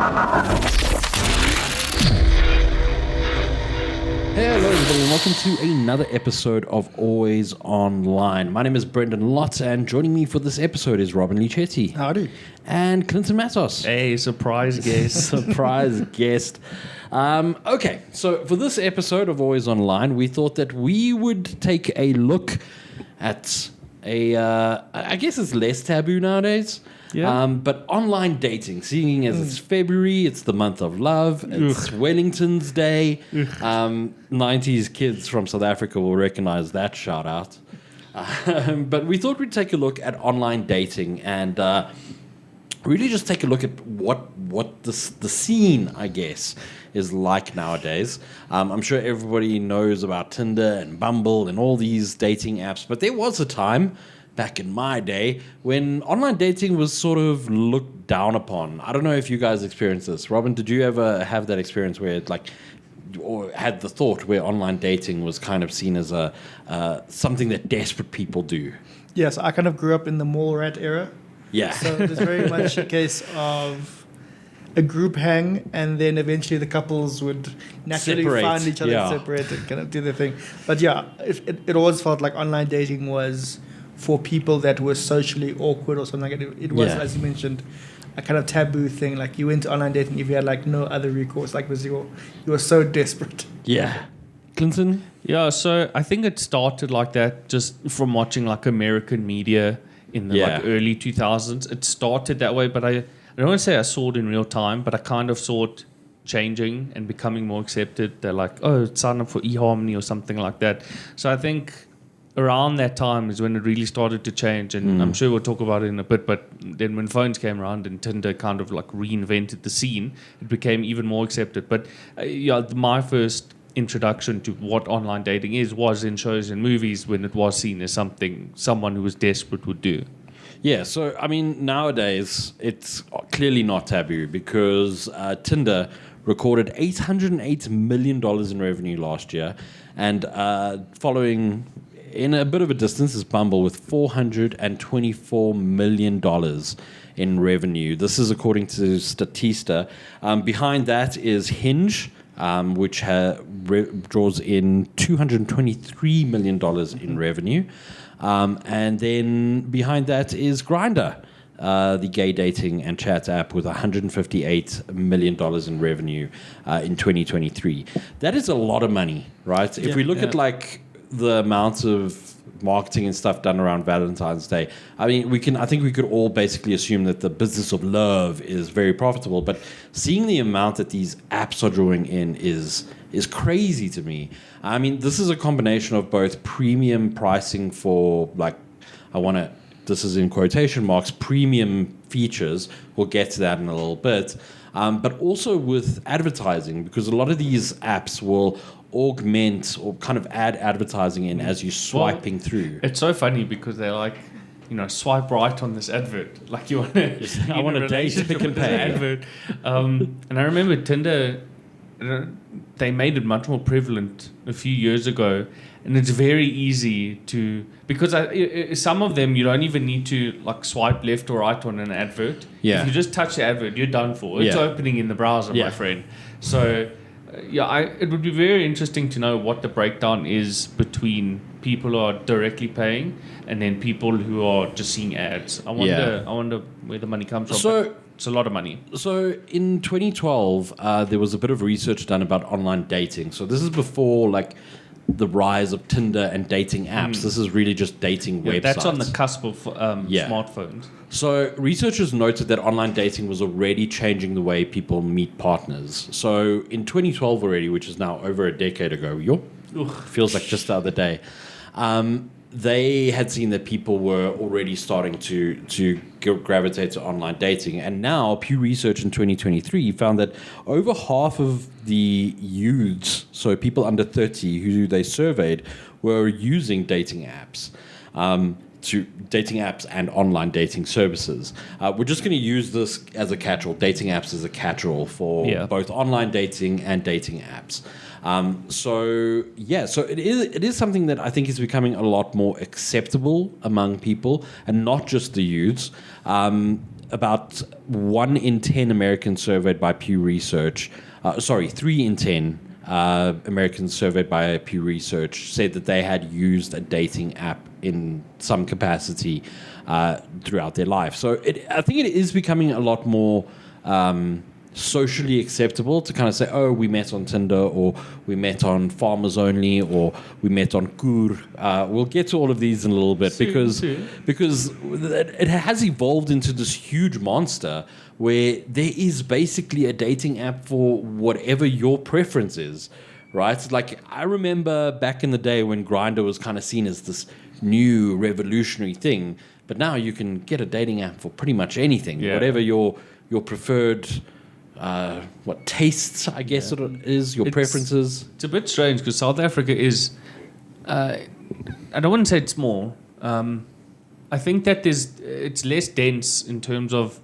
Hello everybody and welcome to another episode of Always Online. My name is Brendan Lott and joining me for this episode is Robin Lichetti. Howdy. And Clinton Matos. Hey, surprise guest. Surprise guest. Okay, so for this episode of Always Online, we thought that we would take a look at I guess it's less taboo nowadays. Yeah. But online dating, seeing as it's February, it's the month of love, it's Wellington's Day. 90s kids from South Africa will recognize that shout out. But we thought we'd take a look at online dating and really just take a look at what the scene, I guess, is like nowadays. I'm sure everybody knows about Tinder and Bumble and all these dating apps, but there was a time back in my day when online dating was sort of looked down upon. I don't know if you guys experienced this. Robin, did you ever have that experience where it or had the thought where online dating was kind of seen as a something that desperate people do? Yes, I kind of grew up in the mall rat era. Yeah. So there's very much a case of a group hang, and then eventually the couples would naturally Separate, find each other, separate, and kind of do their thing. But yeah, it always felt like online dating was for people that were socially awkward or something like that. It was, as you mentioned, a kind of taboo thing. Like you went to online dating if you had like no other recourse, like because you were so desperate. Yeah. Clinton? Yeah, so I think it started like that just from watching like American media in the like early 2000s. It started that way, but I don't want to say I saw it in real time, but I kind of saw it changing and becoming more accepted. They're like, oh, sign up for eHarmony or something like that. So I think around that time is when it really started to change, and I'm sure we'll talk about it in a bit, but then when phones came around and Tinder kind of like reinvented the scene, it became even more accepted. But my first introduction to what online dating was in shows and movies when it was seen as something someone who was desperate would do. Yeah, so I mean, nowadays it's clearly not taboo because Tinder recorded $808 million in revenue last year, and following in a bit of a distance is Bumble with $424 million in revenue. This is according to Statista. Behind that is Hinge, which draws in $223 million in revenue. And then behind that is Grindr, the gay dating and chat app with $158 million in revenue in 2023. That is a lot of money, right? If we look at like the amount of marketing and stuff done around Valentine's Day, I mean, I think we could all basically assume that the business of love is very profitable, but seeing the amount that these apps are drawing in is crazy to me. I mean, this is a combination of both premium pricing for this is in quotation marks, premium features. We'll get to that in a little bit. But also with advertising, because a lot of these apps will augment or kind of add advertising in as you're swiping through. It's so funny because they're like, swipe right on this advert. Like you want to, I want to date Pick and Pay advert. And I remember Tinder, they made it much more prevalent a few years ago, and it's very easy to, because some of them you don't even need to like swipe left or right on an advert. Yeah. If you just touch the advert, you're done for. It's opening in the browser, my friend. So it would be very interesting to know what the breakdown is between people who are directly paying and then people who are just seeing ads. I wonder where the money comes from. So it's a lot of money. So in 2012, there was a bit of research done about online dating. So this is before like the rise of Tinder and dating apps. This is really just dating websites. That's on the cusp of smartphones. So researchers noted that online dating was already changing the way people meet partners. So in 2012 already, which is now over a decade ago, feels like just the other day, they had seen that people were already starting to gravitate to online dating. And now Pew Research in 2023 found that over half of the youths, so people under 30 who they surveyed, were using dating apps. To dating apps and online dating services. We're just going to use this as a catch-all. Dating apps as a catch-all for both online dating and dating apps. So it is something that I think is becoming a lot more acceptable among people, and not just the youths. about 1 in 10 Americans surveyed by Pew Research, 3 in 10 Americans surveyed by Pew Research said that they had used a dating app in some capacity throughout their life. So I think it is becoming a lot more socially acceptable to kind of say, oh, we met on Tinder, or we met on Farmers Only, or we met on Kur. We'll get to all of these in a little bit because it has evolved into this huge monster where there is basically a dating app for whatever your preference is, right? Like, I remember back in the day when Grindr was kind of seen as this new revolutionary thing, but now you can get a dating app for pretty much anything, whatever your preferred tastes, I guess it is, your preferences. It's a bit strange because South Africa is, I don't want to say it's small. I think that it's less dense in terms of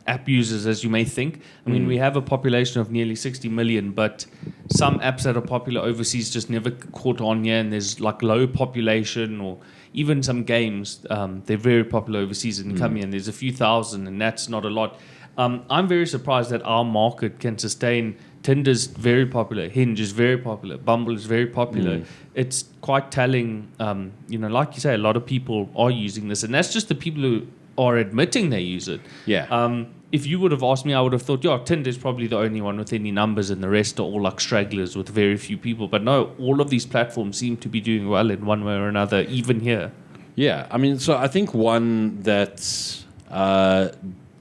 app users as you may think. I mean, we have a population of nearly 60 million, but some apps that are popular overseas just never caught on here, and there's like low population, or even some games, they're very popular overseas and come here, and there's a few thousand, and that's not a lot. I'm very surprised that our market can sustain. Tinder's very popular, Hinge is very popular, Bumble is very popular. It's quite telling, like you say, a lot of people are using this, and that's just the people who are admitting they use it. Yeah. If you would have asked me, I would have thought, Tinder's probably the only one with any numbers, and the rest are all like stragglers with very few people. But no, all of these platforms seem to be doing well in one way or another, even here. Yeah, I mean, so I think one that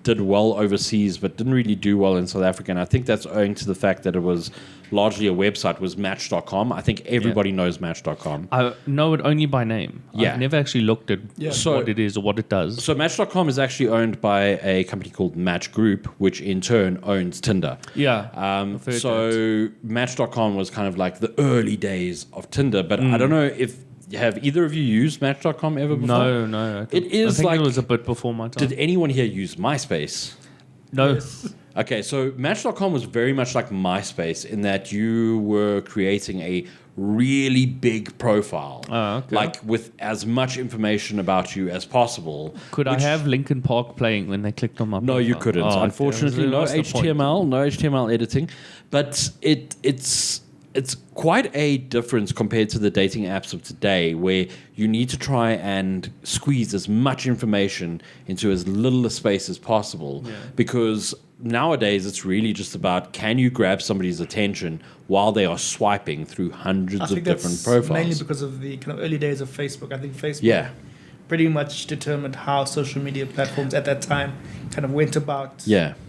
did well overseas but didn't really do well in South Africa, and I think that's owing to the fact that it was largely a website, was Match.com. I think everybody knows Match.com. I know it only by name. Yeah. I've never actually looked at what it is or what it does. So Match.com is actually owned by a company called Match Group, which in turn owns Tinder. Yeah. So Match.com was kind of like the early days of Tinder, but I don't know if have either of you used Match.com ever before? No. It is, I think like, it was a bit before my time. Did anyone here use MySpace? No. Yes. Okay, so Match.com was very much like MySpace in that you were creating a really big profile, like with as much information about you as possible. Could I have Linkin Park playing when they clicked on my profile? No, you couldn't. Unfortunately, no HTML editing. But it's quite a difference compared to the dating apps of today, where you need to try and squeeze as much information into as little a space as possible. Yeah. Because nowadays it's really just about, can you grab somebody's attention while they are swiping through hundreds of different profiles? Mainly because of the kind of early days of Facebook. I think Facebook pretty much determined how social media platforms at that time kind of went about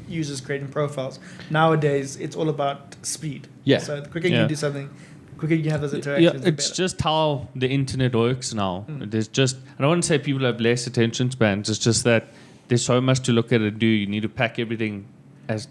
users creating profiles. Nowadays, it's all about speed. Yeah. So the quicker you do something, the quicker you have those interactions. Yeah, it's just how the internet works now. There's just, I don't want to say people have less attention spans. It's just that there's so much to look at and do. You need to pack everything as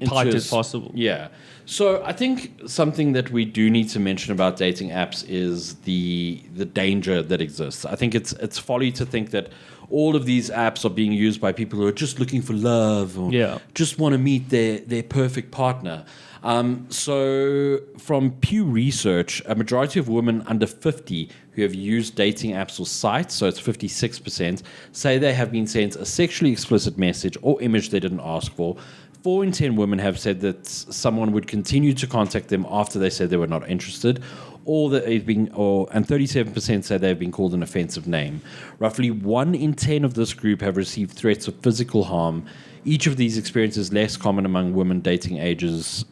tight as possible. Yeah. So I think something that we do need to mention about dating apps is the danger that exists. I think it's folly to think that all of these apps are being used by people who are just looking for love or just want to meet their perfect partner. So from Pew Research, a majority of women under 50 who have used dating apps or sites, so it's 56%, say they have been sent a sexually explicit message or image they didn't ask for. 4 in 10 women have said that someone would continue to contact them after they said they were not interested, and 37% say they've been called an offensive name. Roughly 1 in 10 of this group have received threats of physical harm. Each of these experiences less common among women dating users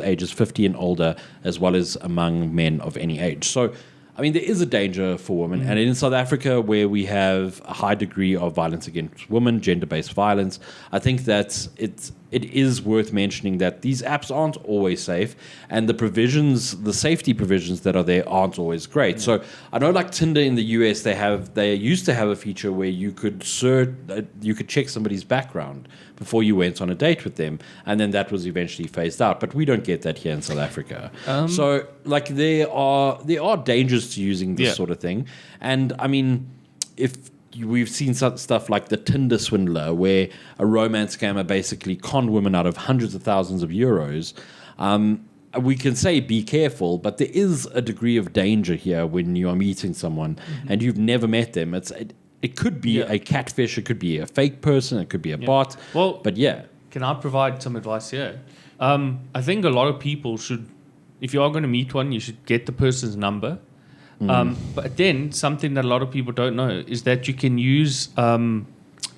ages 50 and older, as well as among men of any age. So, I mean, there is a danger for women. And in South Africa, where we have a high degree of violence against women, gender-based violence, I think that it is worth mentioning that these apps aren't always safe, and the safety provisions that are there aren't always great. Yeah. So I know, like Tinder in the US, they used to have a feature where you could check somebody's background before you went on a date with them, and then that was eventually phased out. But we don't get that here in South Africa. So, like, there are dangers to using this sort of thing, and I mean, we've seen stuff like the Tinder swindler, where a romance scammer basically conned women out of hundreds of thousands of euros. We can say be careful, but there is a degree of danger here when you are meeting someone and you've never met them. it could be a catfish, it could be a fake person, it could be a bot. Well, but yeah. Can I provide some advice here? I think a lot of people should, if you are going to meet one, you should get the person's number. But then something that a lot of people don't know is that you can use a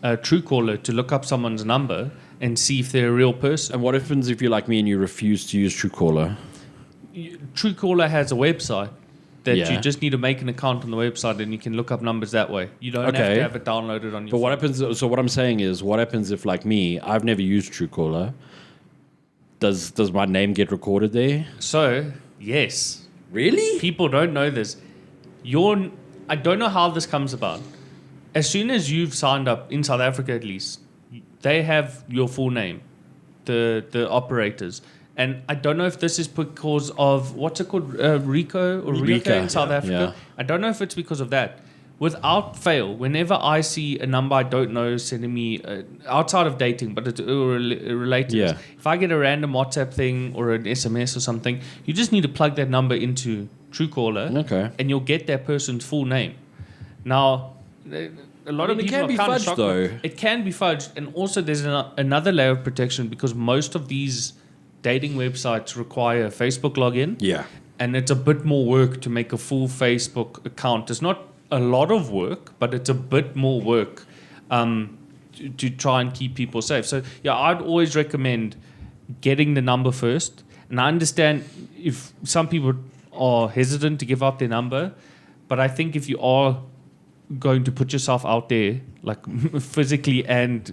Truecaller to look up someone's number and see if they're a real person. And what happens if you're like me and you refuse to use Truecaller? Truecaller has a website that you just need to make an account on the website and you can look up numbers that way. You don't have to have it downloaded on your phone. What happens? So what I'm saying is, what happens if, like me, I've never used Truecaller? Does my name get recorded there? So, yes. Really? People don't know this. I don't know how this comes about. As soon as you've signed up, in South Africa at least, they have your full name, the operators. And I don't know if this is because of, what's it called, Rico or Rika in South Africa. Yeah. I don't know if it's because of that. Without fail, whenever I see a number I don't know sending me, outside of dating, but it's related, if I get a random WhatsApp thing or an SMS or something, you just need to plug that number into Truecaller, and you'll get that person's full name. Now, a lot of people it can be are kind of fudged, shocked. though. It can be fudged, and also there's another layer of protection because most of these dating websites require a Facebook login. Yeah. And it's a bit more work to make a full Facebook account. It's not a lot of work, but it's a bit more work to try and keep people safe. So, yeah, I'd always recommend getting the number first. And I understand if some people are hesitant to give up their number, but I think if you are going to put yourself out there, like physically and,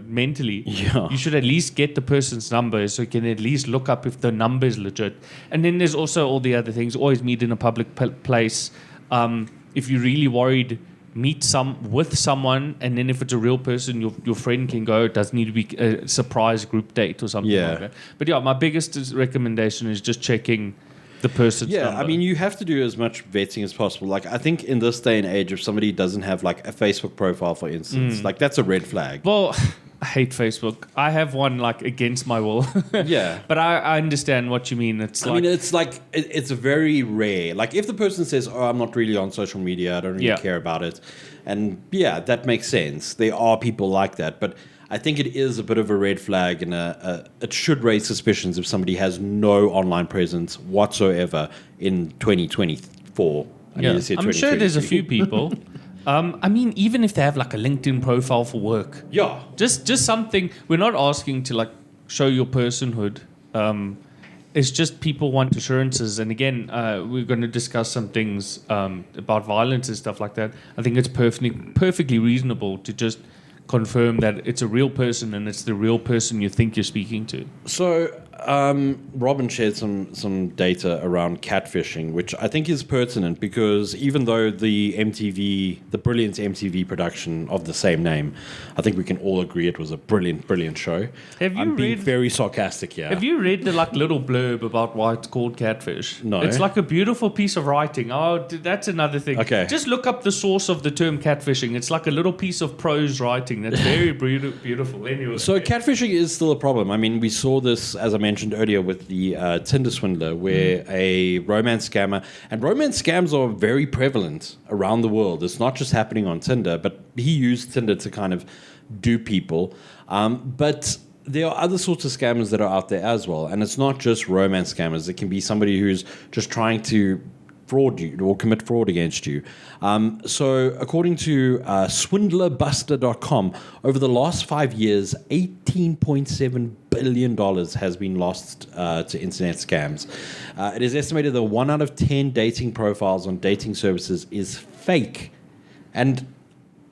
mentally, you should at least get the person's number so you can at least look up if the number is legit. And then there's also all the other things. Always meet in a public place. If you're really worried, meet with someone, and then if it's a real person, your friend can go. It doesn't need to be a surprise group date or something like that. But yeah, my biggest recommendation is just checking the person's number. I mean, you have to do as much vetting as possible. Like, I think in this day and age, if somebody doesn't have like a Facebook profile, for instance, like that's a red flag. Well, I hate Facebook. I have one like against my will. Yeah. But I understand what you mean. It's very rare. Like if the person says, "Oh, I'm not really on social media. I don't really care about it," and that makes sense. There are people like that, but I think it is a bit of a red flag, and it should raise suspicions if somebody has no online presence whatsoever in 2024. I'm sure there's a few people. I mean, even if they have like a LinkedIn profile for work, just something. We're not asking to like show your personhood. It's just people want assurances, and again, we're going to discuss some things about violence and stuff like that. I think it's perfectly reasonable to just confirm that it's a real person and it's the real person you think you're speaking to. So, Robin shared some data around catfishing, which I think is pertinent because even though the brilliant MTV production of the same name, I think we can all agree it was a brilliant show. I'm being very sarcastic here. Have you read the like little blurb about why it's called Catfish? No. It's like a beautiful piece of writing. Oh, that's another thing. Okay. Just look up the source of the term catfishing. It's like a little piece of prose writing that's very beautiful. Anyway. So catfishing is still a problem. I mean, we saw this, as I mentioned earlier, with the Tinder swindler, where a romance scammer, and romance scams are very prevalent around the world. It's not just happening on Tinder, but he used Tinder to kind of dupe people. But there are other sorts of scammers that are out there as well. And it's not just romance scammers. It can be somebody who's just trying to fraud you or commit fraud against you. So according to swindlerbuster.com, over the last 5 years, $18.7 billion has been lost to internet scams. It is estimated that 1 out of 10 dating profiles on dating services is fake. And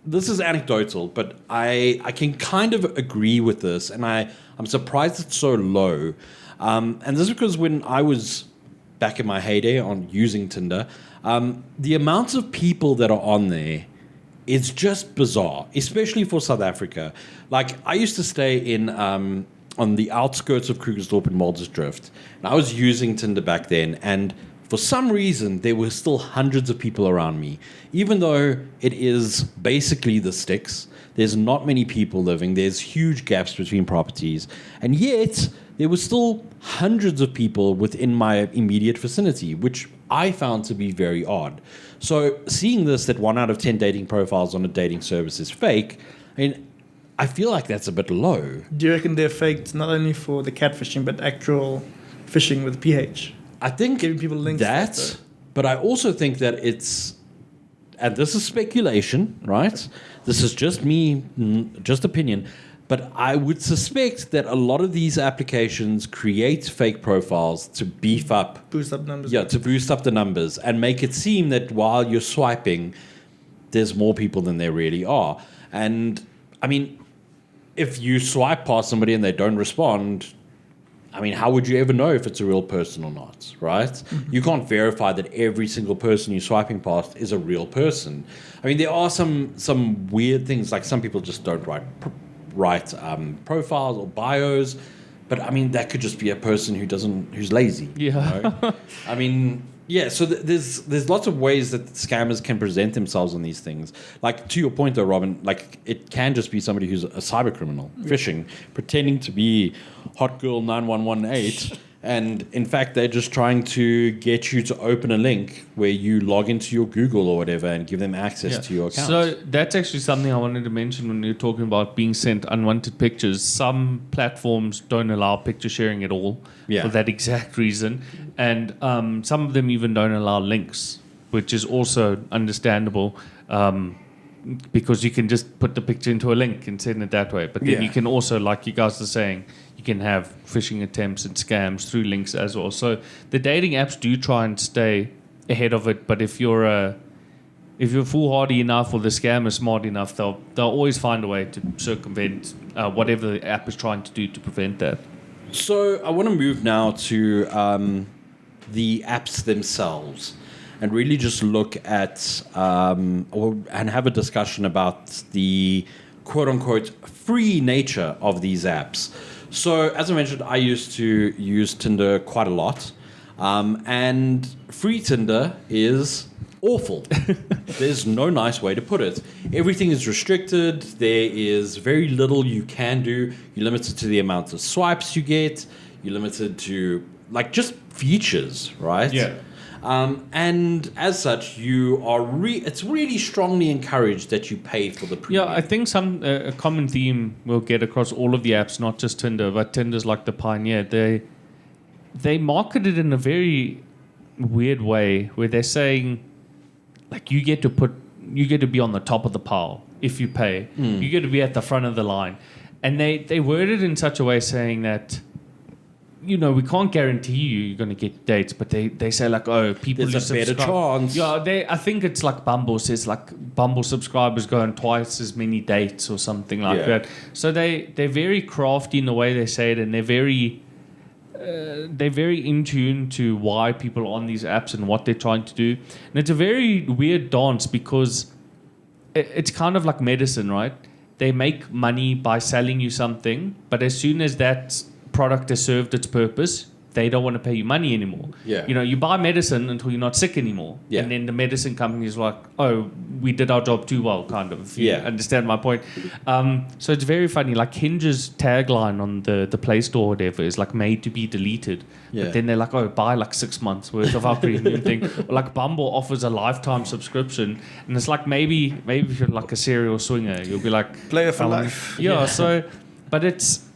this is anecdotal, but I can kind of agree with this, and I'm surprised it's so low. And this is because when I was back in my heyday on using Tinder, the amount of people that are on there is just bizarre, especially for South Africa. Like, I used to stay in on the outskirts of Krugersdorp and Muldersdrift, and I was using Tinder back then, and for some reason, there were still hundreds of people around me. Even though it is basically the sticks, There's not many people living. There's huge gaps between properties. And yet, there were still hundreds of people within my immediate vicinity, which I found to be very odd. So seeing this, that 1 out of 10 dating profiles on a dating service is fake, I mean, I feel like that's a bit low. Do you reckon they're faked not only for the catfishing, but actual fishing with PH? I think Giving people links that, but I also think that it's, and this is speculation, right? This is just me, just opinion, but I would suspect that a lot of these applications create fake profiles to beef up, boost up numbers. yeah, to boost up the numbers and make it seem that while you're swiping, there's more people than there really are. And I mean, if you swipe past somebody and they don't respond, I mean, how would you ever know if it's a real person or not, right? Mm-hmm. You can't verify that every single person you're swiping past is a real person. I mean, there are some weird things, like some people just don't write profiles or bios, but I mean, that could just be a person who's lazy. Yeah. You know? I mean, yeah. So there's lots of ways that scammers can present themselves on these things. Like, to your point though, Robin, like it can just be somebody who's a cyber criminal phishing, pretending to be Hot Girl 9118, and in fact they're just trying to get you to open a link where you log into your Google or whatever and give them access to your account. So that's actually something I wanted to mention when you're talking about being sent unwanted pictures. Some platforms don't allow picture sharing at all for that exact reason, and some of them even don't allow links, which is also understandable. Because you can just put the picture into a link and send it that way. But then you can also, like you guys are saying, you can have phishing attempts and scams through links as well. So the dating apps do try and stay ahead of it. But if you're foolhardy enough or the scam is smart enough, they'll always find a way to circumvent whatever the app is trying to do to prevent that. So I want to move now to the apps themselves, and really just look at and have a discussion about the quote-unquote free nature of these apps. So as I mentioned, I used to use Tinder quite a lot, and free Tinder is awful. There's no nice way to put it. Everything is restricted. There is very little you can do. You're limited to the amount of swipes you get. You're limited to, like, just features, right? Yeah. And as such, you are it's really strongly encouraged that you pay for the premium. Yeah, I think a common theme we'll get across all of the apps, not just Tinder, but Tinder's like the pioneer. They market it in a very weird way where they're saying, like, you get to be on the top of the pile if you pay. You get to be at the front of the line. And they word it in such a way saying that, you know, we can't guarantee you're going to get dates, but they say, like, oh, people there's who a better chance. Yeah, I think it's like Bumble says, like, Bumble subscribers go on twice as many dates or something like that. So they're very crafty in the way they say it, and they're very in tune to why people are on these apps and what they're trying to do. And it's a very weird dance because it's kind of like medicine, right? They make money by selling you something, but as soon as that product has served its purpose, they don't want to pay you money anymore. Yeah. You know, you buy medicine until you're not sick anymore. Yeah. And then the medicine company is like, oh, we did our job too well, kind of. If you understand my point. So it's very funny. Like Hinge's tagline on the Play Store or whatever is like made to be deleted. Yeah. But then they're like, oh, buy like 6 months worth of our premium thing. Or like Bumble offers a lifetime subscription. And it's like maybe if you're like a serial swinger, you'll be like... Player for life. Yeah, so... But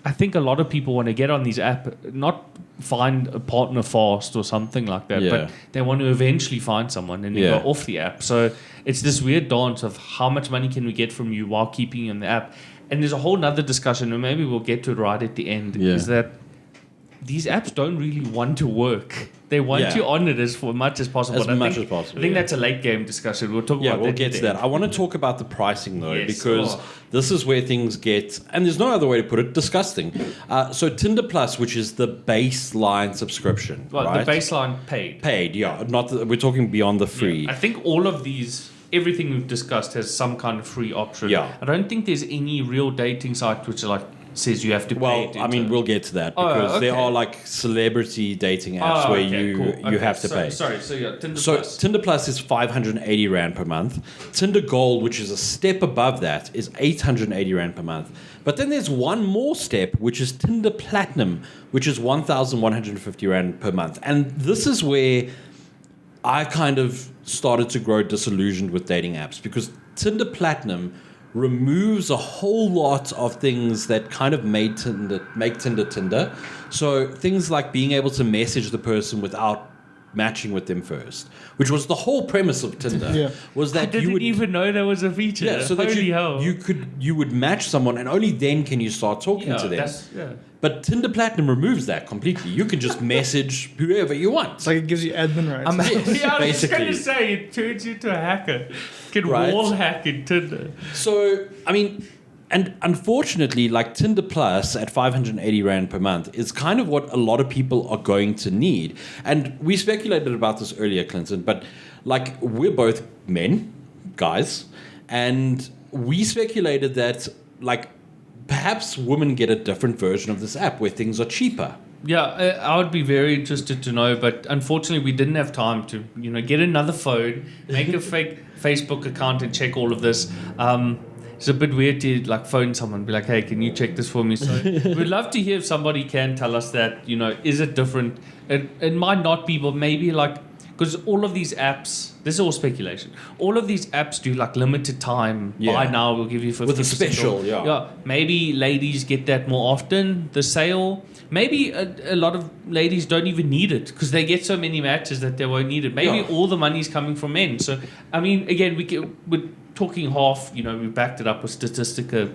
I think a lot of people want to get on these apps, not find a partner fast or something like that, but they want to eventually find someone and go off the app. So it's this weird dance of how much money can we get from you while keeping you on the app. And there's a whole nother discussion, and maybe we'll get to it right at the end, is that these apps don't really want to work. They want you on it as much as possible. I think that's a late game discussion. We'll talk about that. Yeah, we'll get to that. I want to talk about the pricing, though, because Oh. this is where things get, and there's no other way to put it, disgusting. So Tinder Plus, which is the baseline subscriction, Well, right? the baseline paid. Paid, yeah. We're talking beyond the free. Yeah. I think all of these, everything we've discussed has some kind of free option. Yeah. I don't think there's any real dating site which is like says you have to pay. Well, I mean, we'll get to that because there are like celebrity dating apps where you have to pay. Sorry, so yeah, Tinder So Plus. Tinder Plus is 580 Rand per month. Tinder Gold, which is a step above that, is 880 Rand per month. But then there's one more step, which is Tinder Platinum, which is 1,150 Rand per month. And this is where I kind of started to grow disillusioned with dating apps because Tinder Platinum removes a whole lot of things that kind of make Tinder Tinder. So things like being able to message the person without matching with them first, which was the whole premise of Tinder. Was that I didn't even know there was a feature. Yeah, so that Holy hell. you would match someone and only then can you start talking to them. But Tinder Platinum removes that completely. You can just message whoever you want. It's like it gives you admin rights. I was just going to say, it turns you into a hacker. You can wall hack in Tinder. So, I mean, and unfortunately, like Tinder Plus at 580 Rand per month is kind of what a lot of people are going to need. And we speculated about this earlier, Clinton, but like we're both men, guys, and we speculated that like perhaps women get a different version of this app where things are cheaper. Yeah, I would be very interested to know, but unfortunately we didn't have time to, get another phone, make a fake Facebook account and check all of this. It's a bit weird to like phone someone, be like, hey, can you check this for me? So we'd love to hear if somebody can tell us that, is it different? It might not be, but maybe like, because all of these apps, this is all speculation. All of these apps do like limited time. Buy now, we'll give you 50% with a special. Yeah, maybe ladies get that more often. The sale. Maybe a lot of ladies don't even need it because they get so many matches that they won't need it. Maybe all the money's coming from men. So I mean, again, we're talking half. We backed it up with statistical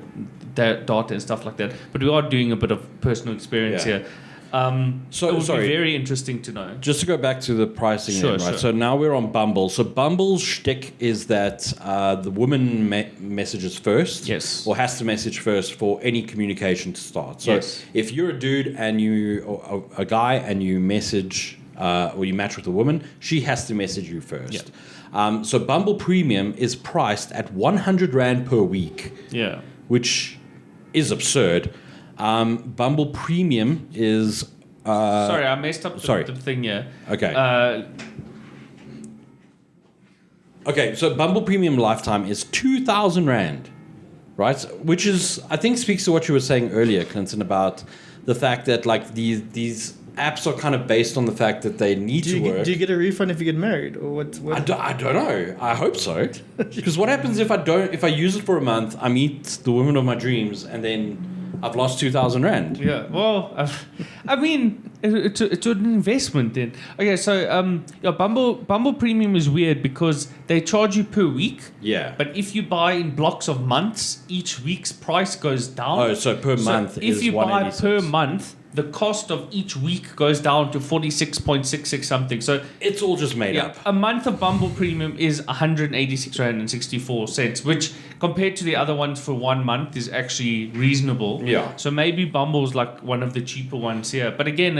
data and stuff like that. But we are doing a bit of personal experience here. So it would be very interesting to know. Just to go back to the pricing, right? Sure. So now we're on Bumble. So Bumble's shtick is that the woman messages first, or has to message first for any communication to start. So if you're a dude and or a guy and you message or you match with a woman, she has to message you first. So Bumble Premium is priced at 100 Rand per week. Which is absurd. Bumble Premium is... sorry, I messed up the thing here. Okay. Okay, so Bumble Premium Lifetime is 2,000 Rand, right? Which is, I think, speaks to what you were saying earlier, Clinton, about the fact that like these apps are kind of based on the fact that they need to work. Do you get a refund if you get married, or what? I don't know. I hope so. Because what happens if I use it for a month, I meet the woman of my dreams, and then I've lost 2,000 Rand. Yeah, well, I mean, it's an investment then. Okay, so Bumble Premium is weird because they charge you per week. Yeah. But if you buy in blocks of months, each week's price goes down. Oh, so per month is if you buy 186. per month, the cost of each week goes down to 46.66 something. So it's all just made up. A month of Bumble Premium is 186 Rand and 64 cents, which compared to the other ones for 1 month is actually reasonable. Yeah. So maybe Bumble's like one of the cheaper ones here. But again,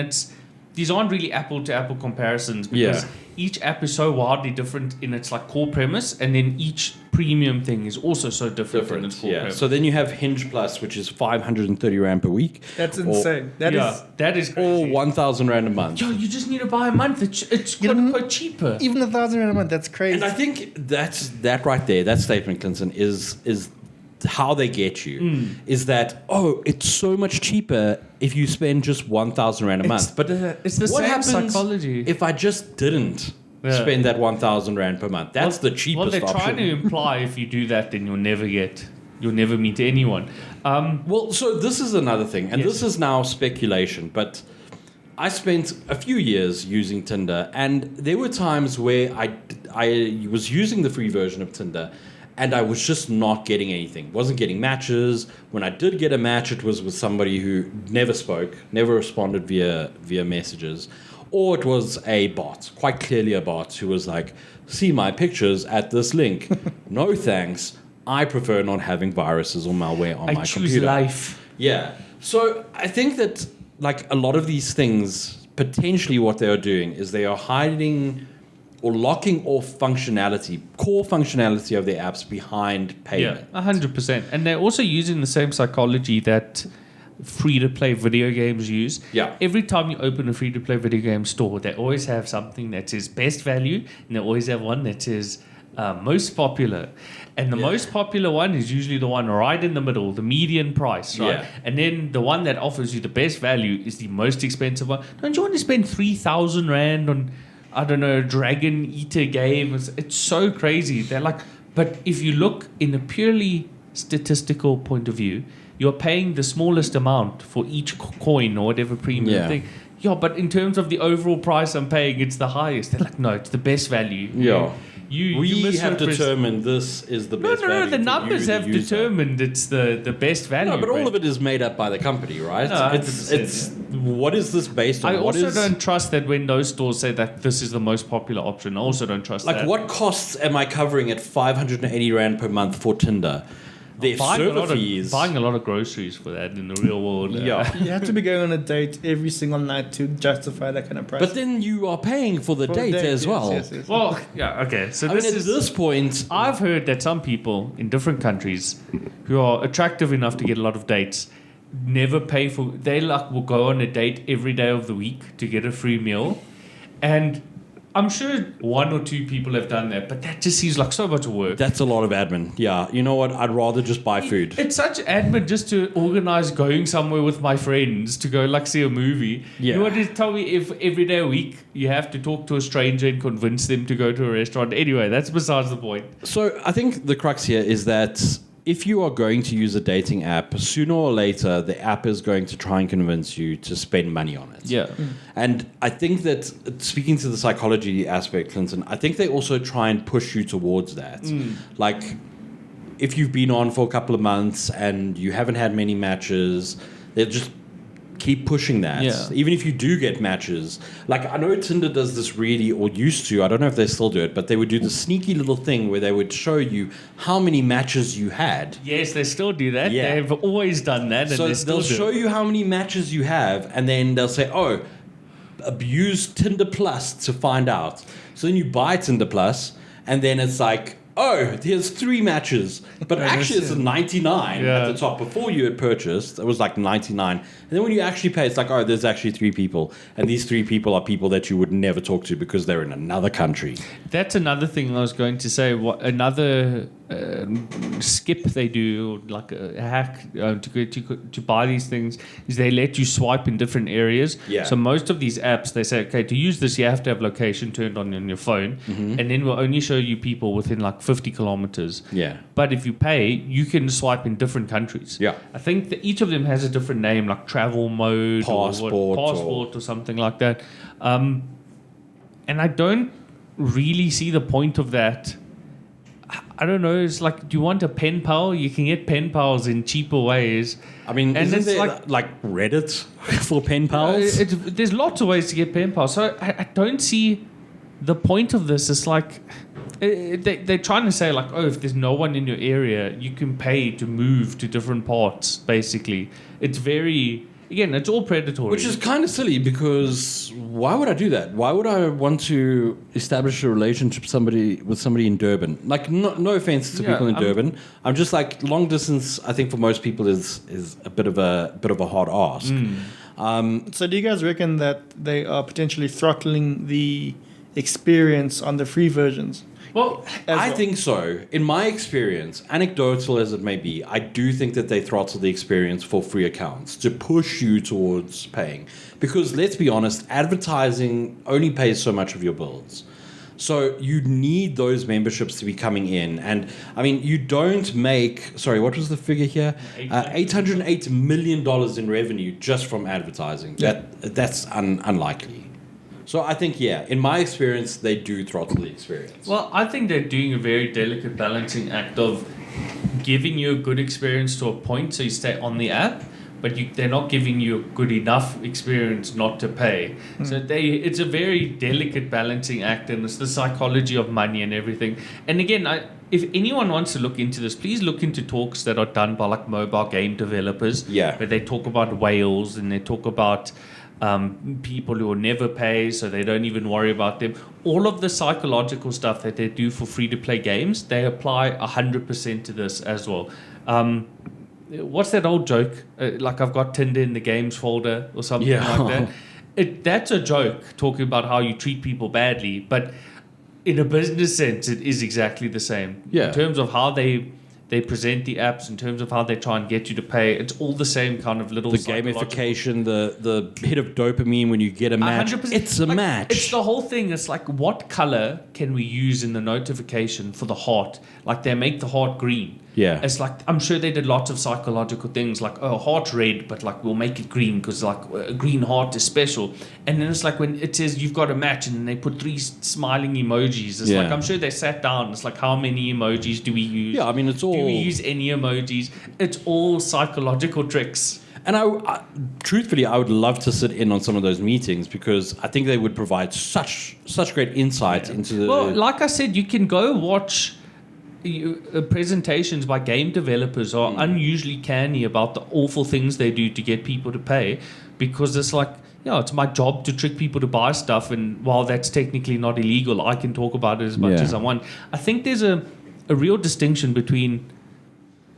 these aren't really apple to apple comparisons because each app is so wildly different in its like core premise, and then each premium thing is also so different in its core premise. So then you have Hinge Plus, which is 530 Rand per week. That's insane. That is crazy. Or 1,000 Rand a month. Yo, you just need to buy a month. It's quite cheaper. Even 1,000 Rand a month, that's crazy. And I think that right there, that statement, Clinton, is how they get you. Is that, it's so much cheaper if you spend just 1,000 Rand a month. But it's the what same happens psychology. if I just didn't spend that 1,000 Rand per month? That's the cheapest option. Well, they're trying to imply if you do that, then you'll never meet anyone. Well, so this is another thing, and this is now speculation, but I spent a few years using Tinder, and there were times where I was using the free version of Tinder, and I was just not getting anything. Wasn't getting matches. When I did get a match, it was with somebody who never spoke, never responded via messages. Or it was a bot, quite clearly a bot, who was like, see my pictures at this link. No thanks. I prefer not having viruses or malware on my computer. I choose life. Yeah. So I think that like a lot of these things, potentially what they are doing is they are hiding or locking off core functionality of their apps behind payment. Yeah, 100%. And they're also using the same psychology that free-to-play video games use. Yeah. Every time you open a free-to-play video game store, they always have something that says best value, and they always have one that says most popular. And the most popular one is usually the one right in the middle, the median price, right? Yeah. And then the one that offers you the best value is the most expensive one. Don't you want to spend 3,000 Rand on, I don't know, a Dragon Eater game? It's so crazy. They're like, but if you look in a purely statistical point of view, you're paying the smallest amount for each coin or whatever premium thing. Yeah, but in terms of the overall price I'm paying, it's the highest. They're like, no, it's the best value. Yeah. You have determined this is the best value. No, the numbers have determined it's the best value. No, but all of it is made up by the company, right? No, it's what is this based on? I also don't trust that when those stores say that this is the most popular option. I also don't trust that. Like, what costs am I covering at 580 Rand per month for Tinder? Their server fees. Buying a lot of groceries for that in the real world. Yeah. You have to be going on a date every single night to justify that kind of price. But then you are paying for the date as well. Yes. Well, yeah, okay. So I mean, at this point, I've heard that some people in different countries who are attractive enough to get a lot of dates never pay for. They will go on a date every day of the week to get a free meal, and I'm sure one or two people have done that, but that just seems like so much work. that's a lot of admin. Yeah, you know what? I'd rather just buy food. It's such admin just to organize going somewhere with my friends to go see a movie. Yeah. You want to tell me if every day a week you have to talk to a stranger and convince them to go to a restaurant? Anyway, that's besides the point. So I think the crux here is that if you are going to use a dating app, sooner or later, the app is going to try and convince you to spend money on it. Yeah. And I think that, speaking to the psychology aspect, Clinton, I think they also try and push you towards that. Like, if you've been on for a couple of months and you haven't had many matches, they'll just keep pushing that. Yeah. Even if you do get matches. Like, I know Tinder does this really, or used to, I don't know if they still do it, but they would do the sneaky little thing where they would show you how many matches you had. Yes, they still do that. Yeah. They've always done that. So and they'll show you how many matches you have, and then they'll say, oh, use Tinder Plus to find out. So then you buy Tinder Plus, and then it's like, oh, here's 3 matches. But actually, it's a 99 at the top. Before you had purchased, it was like 99. And then when you actually pay, it's like, oh, there's actually 3 people. And these 3 people are people that you would never talk to because they're in another country. That's another thing I was going to say. Another skip they do, like a hack to buy these things, is they let you swipe in different areas. Yeah. So most of these apps, they say, okay, to use this, you have to have location turned on your phone. And then we'll only show you people within like 50 kilometers. Yeah. But if you pay, you can swipe in different countries. Yeah. I think that each of them has a different name, like travel mode, passport or something like that. And I don't really see the point of that. I don't know. It's like, do you want a pen pal? You can get pen pals in cheaper ways. I mean, And isn't it's there like Reddit for pen pals? There's lots of ways to get pen pals. So I don't see the point of this. It's like they're trying to say like, oh, if there's no one in your area, you can pay to move to different parts. Basically, it's very, again, it's all predatory. Which is kind of silly, because why would I do that? Why would I want to establish a relationship with somebody in Durban? Like, no offense to people in Durban. I'm just like, long distance, I think for most people is a bit of a hard ask. So do you guys reckon that they are potentially throttling the experience on the free versions? Well, I think so. In my experience, anecdotal as it may be, I do think that they throttle the experience for free accounts to push you towards paying. Because let's be honest, advertising only pays so much of your bills. So you need those memberships to be coming in. And I mean, you don't make, sorry, what was the figure here? $808 million in revenue just from advertising. Yeah. That's unlikely. So I think, in my experience, they do throttle the experience. Well, I think they're doing a very delicate balancing act of giving you a good experience to a point so you stay on the app, but they're not giving you a good enough experience not to pay. So it's a very delicate balancing act, and it's the psychology of money and everything. And again, if anyone wants to look into this, please look into talks that are done by like mobile game developers. Yeah. Where they talk about whales and they talk about people who will never pay, so they don't even worry about them. All of the psychological stuff that they do for free-to-play games, they apply 100% to this as well. what's that old joke? Like I've got Tinder in the games folder or something like that. That's a joke talking about how you treat people badly, but in a business sense, it is exactly the same. Yeah. In terms of how they present the apps, in terms of how they try and get you to pay, it's all the same kind of little the gamification, the hit of dopamine when you get a match. 100%. It's a match. It's the whole thing. It's like, what color can we use in the notification for the heart? Like they make the heart green. Yeah. It's like, I'm sure they did lots of psychological things like, oh, heart red, but like we'll make it green because like a green heart is special. And then it's like when it says you've got a match and then they put 3 smiling emojis. It's like, I'm sure they sat down. It's like, how many emojis do we use? Yeah, I mean, it's all... Do we use any emojis? It's all psychological tricks. And I truthfully, I would love to sit in on some of those meetings because I think they would provide such great insight into the... Well, like I said, you can go watch... presentations by game developers are unusually canny about the awful things they do to get people to pay, because it's like, it's my job to trick people to buy stuff, and while that's technically not illegal, I can talk about it as much as I want. I think there's a real distinction between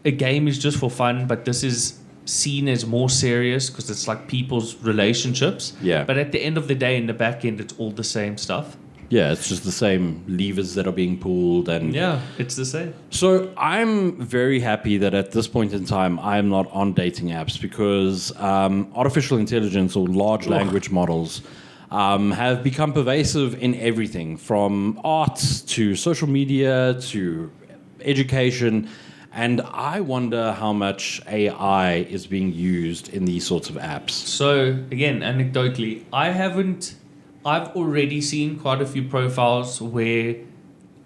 a game is just for fun, but this is seen as more serious because it's like people's relationships. Yeah. But at the end of the day, in the back end, it's all the same stuff. Yeah, it's just the same levers that are being pulled. And yeah, it's the same. So I'm very happy that at this point in time, I'm not on dating apps because artificial intelligence or large language models have become pervasive in everything from art to social media to education. And I wonder how much AI is being used in these sorts of apps. So again, anecdotally, I've already seen quite a few profiles where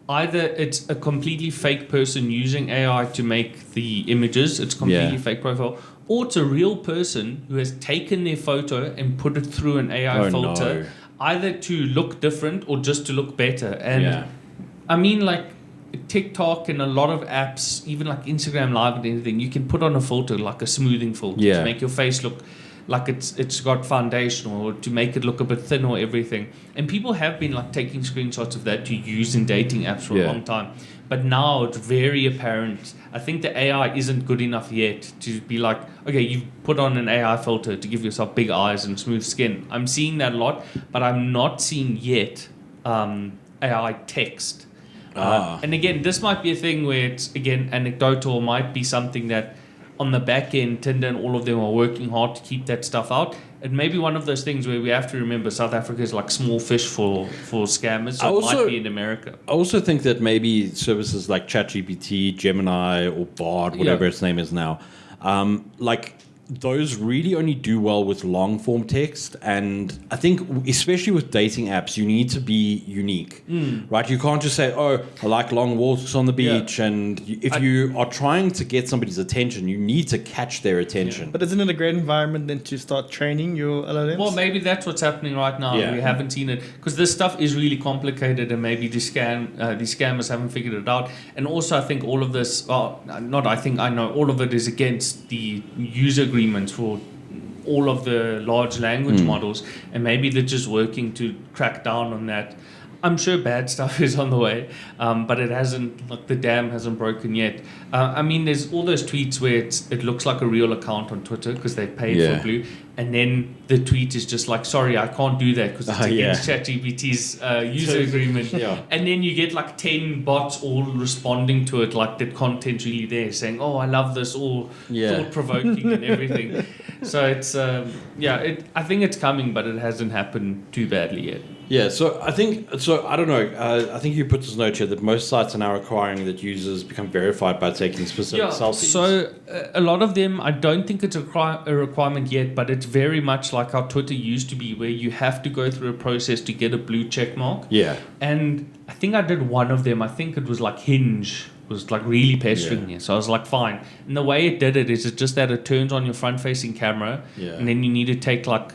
either it's a completely fake person using AI to make the images, it's completely fake profile, or it's a real person who has taken their photo and put it through an AI filter, either to look different or just to look better. And I mean, like TikTok and a lot of apps, even like Instagram Live and anything, you can put on a filter, like a smoothing filter, to make your face look like it's got foundation, or to make it look a bit thin or everything. And people have been like taking screenshots of that to use in dating apps for a long time. But now it's very apparent. I think the AI isn't good enough yet to be like, okay, you've put on an AI filter to give yourself big eyes and smooth skin. I'm seeing that a lot, but I'm not seeing yet AI text. And again, this might be a thing where it's, again, anecdotal, might be something that on the back end, Tinder and all of them are working hard to keep that stuff out. It may be one of those things where we have to remember South Africa is like small fish for scammers, so it might be in America. I also think that maybe services like ChatGPT, Gemini, or Bard, whatever its name is now, like those really only do well with long form text. And I think especially with dating apps, you need to be unique, right? You can't just say, oh, I like long walks on the beach. And if you are trying to get somebody's attention, you need to catch their attention. But isn't it a great environment then to start training your LLMs? Well, maybe that's what's happening right now. We haven't seen it because this stuff is really complicated, and maybe these scammers haven't figured it out. And also, I think all of this, I know all of it is against the user agreements for all of the large language models, and maybe they're just working to crack down on that. I'm sure bad stuff is on the way, but it hasn't, like the dam hasn't broken yet. I mean, there's all those tweets where it looks like a real account on Twitter because they paid for Blue, and then the tweet is just like, sorry, I can't do that because it's against ChatGPT's user agreement. And then you get like 10 bots all responding to it, like the content's really there, saying, oh, I love this, all thought-provoking and everything. So it's, I think it's coming, but it hasn't happened too badly yet. Yeah, so I don't know. I think you put this note here that most sites are now requiring that users become verified by taking specific selfies. So a lot of them, I don't think it's a requirement yet, but it's very much like how Twitter used to be, where you have to go through a process to get a blue check mark. Yeah. And I think I did one of them. I think it was like Hinge was like really pestering me. So I was like, fine. And the way it did it is it's just that it turns on your front-facing camera, and then you need to take like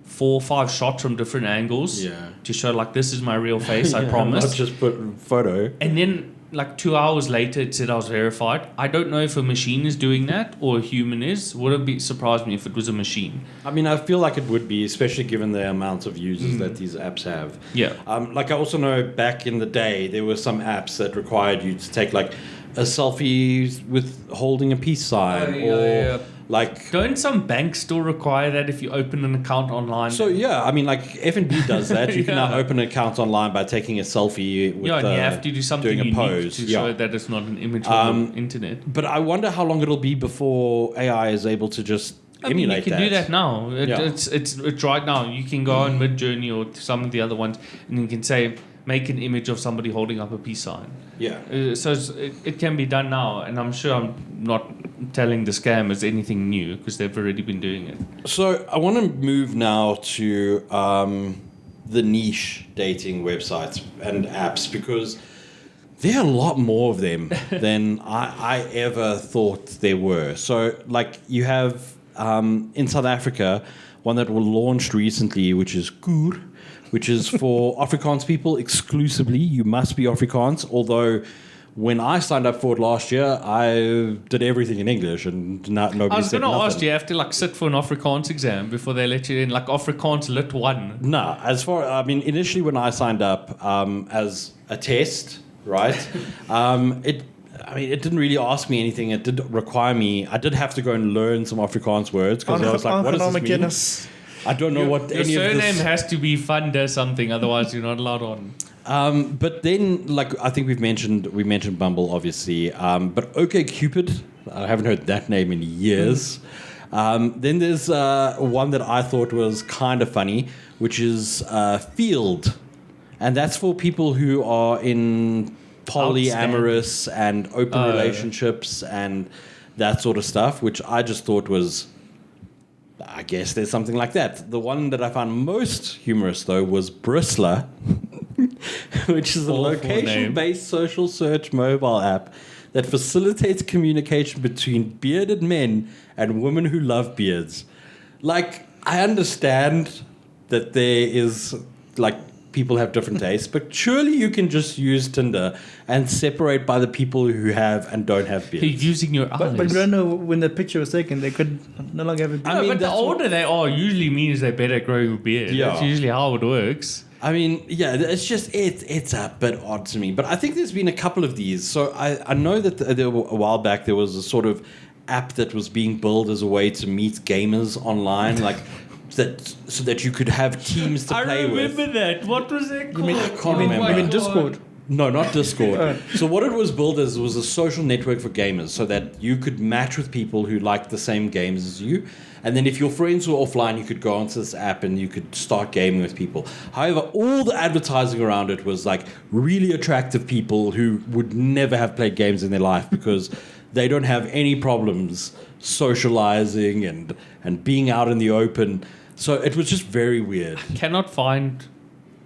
4 or 5 shots from different angles to show like this is my real face, I promise. Not just put photo. And then like 2 hours later it said I was verified. I don't know if a machine is doing that or a human is. Would it surprise me if it was a machine? I mean, I feel like it would be, especially given the amount of users that these apps have. Yeah. Like I also know back in the day there were some apps that required you to take like a selfie with holding a peace sign, like. Don't some banks still require that if you open an account online? So yeah, I mean, like F&B does that. You can now open an account online by taking a selfie. With, and you have to do something doing a unique pose to show that it's not an image on the internet. But I wonder how long it'll be before AI is able to just emulate that. You can do that now. It's right now. You can go on Midjourney or some of the other ones, and you can say, make an image of somebody holding up a peace sign. Yeah. So it can be done now, and I'm sure I'm not telling the scammers anything new because they've already been doing it. So I want to move now to the niche dating websites and apps, because there are a lot more of them than I ever thought there were. So like you have in South Africa one that was launched recently, which is Koer, which is for Afrikaans people exclusively. You must be Afrikaans, although when I signed up for it last year, I did everything in English and nobody said nothing. I was going to ask, do you have to like sit for an Afrikaans exam before they let you in, like Afrikaans Lit 1? No, initially when I signed up as a test, right, it didn't really ask me anything. It did require me. I did have to go and learn some Afrikaans words because I was like, what does this mean? I don't know what any of this... Your surname has to be Funda something, otherwise you're not allowed on. But then, like, I think we mentioned Bumble, obviously. But OkCupid, I haven't heard that name in years. Then there's one that I thought was kind of funny, which is Field. And that's for people who are in polyamorous and open relationships and that sort of stuff, which I just thought was... I guess there's something like that. The one that I found most humorous, though, was Bristler, which is a location-based social search mobile app that facilitates communication between bearded men and women who love beards. Like, I understand that there is, like, people have different tastes, but surely you can just use Tinder and separate by the people who have and don't have beards. You're using your eyes. But we don't know when the picture was taken, they could no longer have a beard. But the older they are usually means they better grow a beard. Yeah. That's usually how it works. I mean, yeah, it's just, it's a bit odd to me. But I think there's been a couple of these. So I know that there were, a while back there was a sort of app that was being built as a way to meet gamers online, like... so that you could have teams to play with. I remember that. What was it called? I can't remember. You mean Discord? No, not Discord. So what it was built as was a social network for gamers, so that you could match with people who liked the same games as you. And then if your friends were offline, you could go onto this app and you could start gaming with people. However, all the advertising around it was like really attractive people who would never have played games in their life because they don't have any problems socializing and being out in the open. So it was just very weird. I cannot find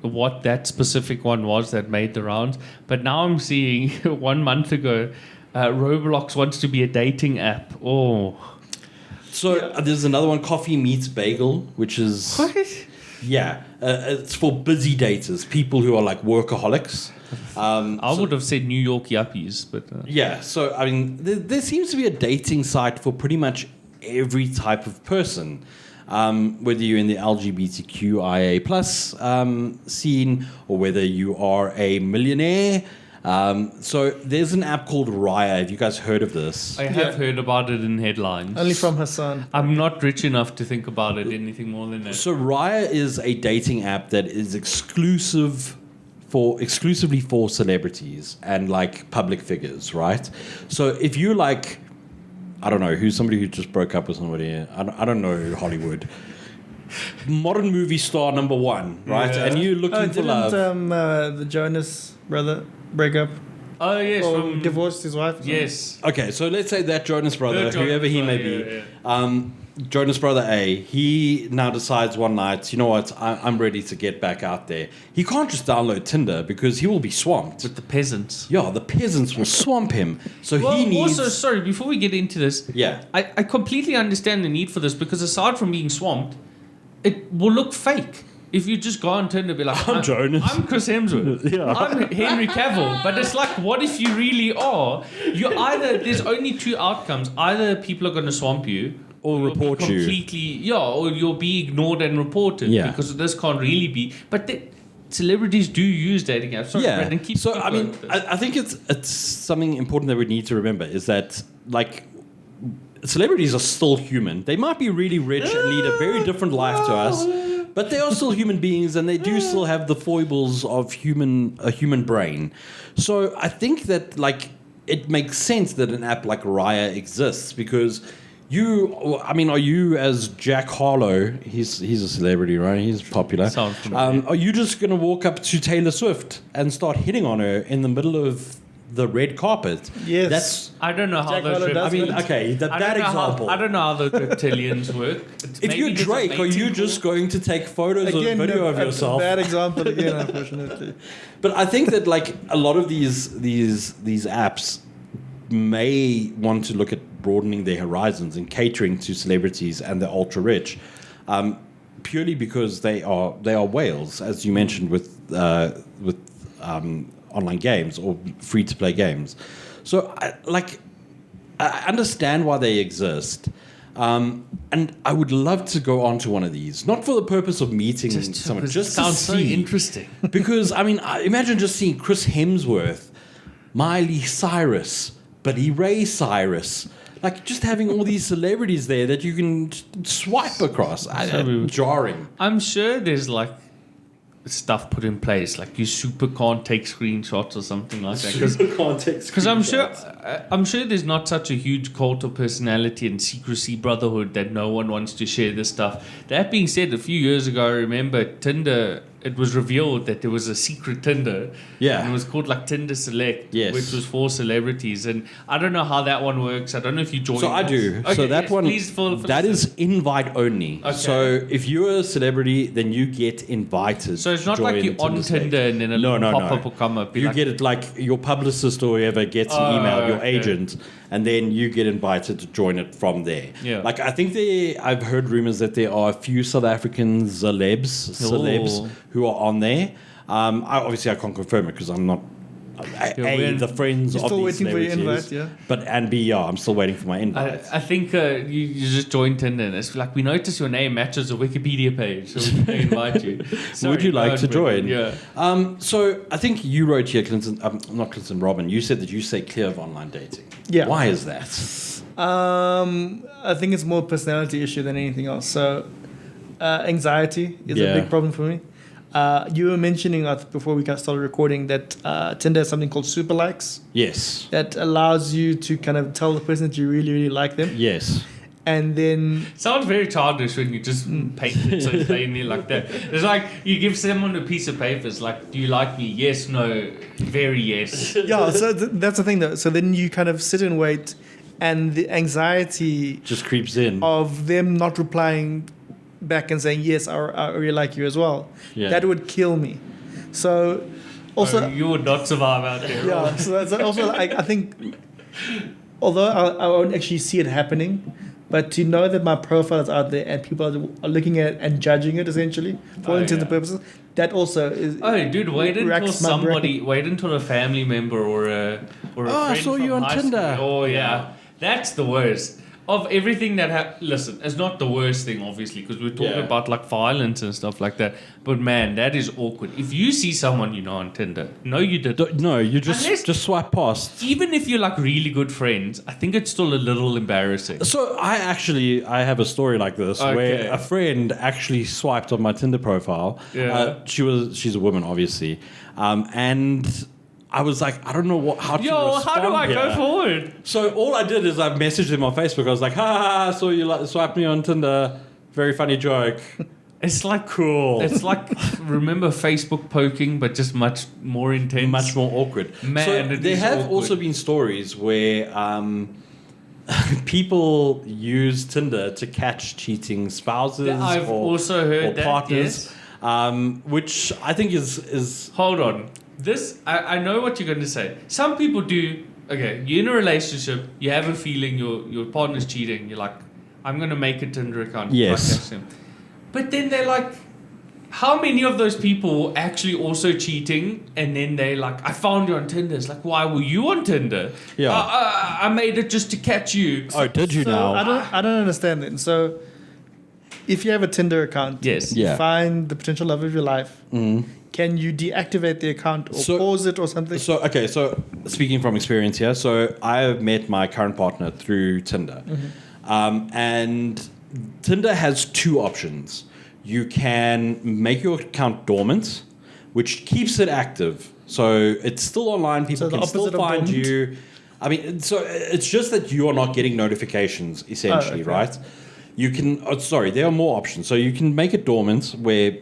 what that specific one was that made the rounds. But now I'm seeing 1 month ago, Roblox wants to be a dating app. Oh. So there's another one, Coffee Meets Bagel, which is... What? Yeah. It's for busy daters, people who are like workaholics. I would have said New York yuppies, but... Yeah, so, I mean, there seems to be a dating site for pretty much every type of person. Whether you're in the LGBTQIA plus scene or whether you are a millionaire. So there's an app called Raya. Have you guys heard of this? I have heard about it in headlines. Only from Hassan. I'm not rich enough to think about it anything more than that. So Raya is a dating app that is exclusively for celebrities and like public figures, right? So if you like... I don't know, who's somebody who just broke up with somebody. I don't know Hollywood. Modern movie star number one, right? Yeah. And you're looking for love. Didn't the Jonas brother break up? Oh, yes. Or divorced his wife? Yes. Okay, so let's say that Jonas brother, whoever he may be, Jonas brother A, he now decides one night, you know what, I'm ready to get back out there. He can't just download Tinder because he will be swamped. With the peasants. Yeah, the peasants will swamp him. So he needs... Also, sorry, before we get into this, yeah, I completely understand the need for this because aside from being swamped, it will look fake. If you just go on Tinder and be like, I'm Jonas. I'm Chris Hemsworth. Yeah. I'm Henry Cavill. But it's like, what if you really are? There's only two outcomes. Either people are going to swamp you, or report you. Completely, or you'll be ignored and reported. Yeah. Because this can't really be. But celebrities do use dating apps. Sorry, Yeah. Brandon, keep So keep I mean, going with this. I think it's something important that we need to remember is that like celebrities are still human. They might be really rich and lead a very different life to us, but they are still human beings, and they do still have the foibles of a human brain. So I think that like it makes sense that an app like Raya exists because. Are you as Jack Harlow? He's a celebrity, right? He's popular. Sounds familiar. Are you just going to walk up to Taylor Swift and start hitting on her in the middle of the red carpet? Yes. That's. I don't know how Jack those. Harlow does I mean, it. okay, I that don't know example. I don't know how the reptilians work. If you're Drake, are you just going to take photos or video of yourself? Bad example again, unfortunately. But I think that like a lot of these apps may want to look at broadening their horizons and catering to celebrities and the ultra rich, purely because they are whales, as you mentioned with online games or free to play games. So I understand why they exist. And I would love to go onto one of these, not for the purpose of meeting someone, just to sounds so see. interesting. Because, I mean, imagine just seeing Chris Hemsworth, Miley Cyrus, Billy Ray Cyrus. Like, just having all these celebrities there that you can swipe across. Jarring. I'm sure there's like stuff put in place, like you super can't take screenshots or something like that. Because I'm sure there's not such a huge cult of personality and secrecy brotherhood that no one wants to share this stuff. That being said, a few years ago, I remember Tinder. It was revealed that there was a secret Tinder. Yeah. And it was called like Tinder Select, Yes. which was for celebrities. And I don't know how that one works. I don't know if you joined. So I do. Okay, So that yes, one, please fill that is invite only. Okay. So if you're a celebrity, then you get invited. So it's to not like join you're on Select. Tinder and then a little pop-up will come up. Be You like, get it like your publicist or whoever gets an email, your okay. agent, and then you get invited to join it from there. Yeah. Like I think I've heard rumors that there are a few South African celebs Oh. who are on there. I can't confirm it because I'm not. The friends You're of still these waiting for your celebrities. invite, And B, I'm still waiting for my invite. I think you just joined Tinder and it's like, we notice your name matches a Wikipedia page, so we can invite you. Would you like to join? Yeah. So I think you wrote here, Clinton, not Clinton, Robin. You said that you stay clear of online dating. Yeah. Why is that? I think it's more a personality issue than anything else. So, anxiety is a big problem for me. You were mentioning before we started recording that Tinder has something called super likes Yes. that allows you to kind of tell the person that you really, really like them. Yes. And then Sounds very childish when you just paint it so plainly like that. It's like you give someone a piece of paper. It's like, do you like me? Yes, no, very yes. yeah, so that's the thing though. So then you kind of sit and wait, and the anxiety Just creeps in. of them not replying back and saying yes, I really like you as well. Yeah. That would kill me. So also You would not survive out there. yeah, so that's also like I think although I won't actually see it happening, but to know that my profile is out there and people are looking at it and judging it essentially for all intents and purposes, that also is. Oh, dude, wait until racks my brain. wait until a family member or a friend I saw you from on high Tinder. school. Oh, yeah. That's the worst. Of everything that listen, it's not the worst thing, obviously, because we're talking about like violence and stuff like that. But man, that is awkward. If you see someone you know on Tinder, no, you didn't. No, you Unless- just swipe past. Even if you're like really good friends, I think it's still a little embarrassing. So I have a story like this Okay. where a friend actually swiped on my Tinder profile. Yeah. She's a woman, obviously, and I was like, I don't know how to respond. How do I go here. forward? So all I did is I messaged him on Facebook. I was like, ha, so you swiped me on Tinder. Very funny joke. It's like Cool. It's like remember Facebook poking, but just much more intense. Much more awkward. Man, so it there is have awkward. also been stories where people use Tinder to catch cheating spouses I've also heard or that, partners, which I think is Hold on. This I know what you're going to say. Some people do. Okay, you're in a relationship. You have a feeling your partner's cheating. You're like, I'm going to make a Tinder account. Yes. Like, catch them. But then they're like, how many of those people actually also cheating? And then they like, I found you on Tinder. It's like, why were you on Tinder? Yeah. I made it just to catch you. oh, did you So now? I don't understand it. So if you have a Tinder account, Yes. you Yeah. find the potential love of your life. Can you deactivate the account or pause it or something? So speaking from experience here, so I have met my current partner through Tinder, and Tinder has two options. You can make your account dormant, which keeps it active, so it's still online. People the can still opposite of find dormant? you. I mean, so it's just that you are not getting notifications, essentially, okay. right? You can. There are more options. So you can make it dormant, where